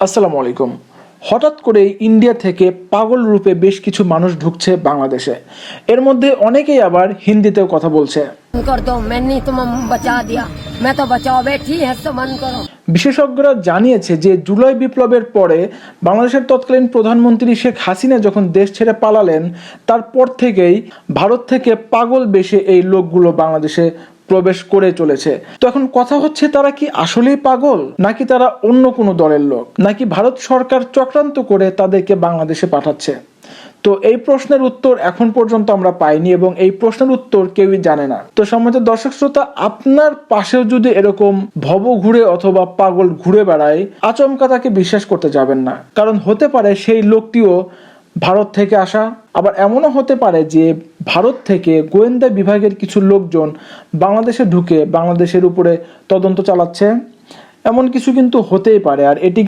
আসসালামু আলাইকুম। হঠাৎ করে ইন্ডিয়া থেকে পাগল রূপে বেশ কিছু মানুষ ঢুকছে বাংলাদেশে। এর মধ্যে অনেকেই আবার হিন্দিতেও কথা বলছে। कर दो मैंने तुम बचा दिया मैं तो बचाओ बैठी है तो मन करो। বিশেষজ্ঞরা জানিয়েছে যে জুলাই বিপ্লবের পরে বাংলাদেশের তৎকালীন প্রধানমন্ত্রী শেখ হাসিনা যখন দেশ ছেড়ে পালালেন, তারপর থেকেই ভারত থেকে পাগল বেশে এই লোকগুলো বাংলাদেশে প্রবেশ করে চলেছে। তো এখন কথা হচ্ছে, তারা কি আসলেই পাগল, নাকি তারা অন্য কোনো দলের লোক, নাকি ভারত সরকার চক্রান্ত করে তাদেরকে বাংলাদেশে পাঠাচ্ছে? তো এই প্রশ্নের উত্তর এখন পর্যন্ত আমরা পাইনি এবং এই প্রশ্নের উত্তর কেউই জানে না। তো সম্মানিত দর্শক শ্রোতা, আপনার পাশেও যদি এরকম ভব ঘুরে অথবা পাগল ঘুরে বেড়ায়, আচমকা তাকে বিশ্বাস করতে যাবেন না। কারণ হতে পারে সেই লোকটিও ভারত থেকে আসা, আবার এমনও হতে পারে যে ভারত থেকে গোয়েন্দা বিভাগের কিছু লোকজন বাংলাদেশে ঢুকে বাংলাদেশের উপরে তদন্ত চালাচ্ছে। এমন কিছু কিন্তু হতেই পারে। আর এটি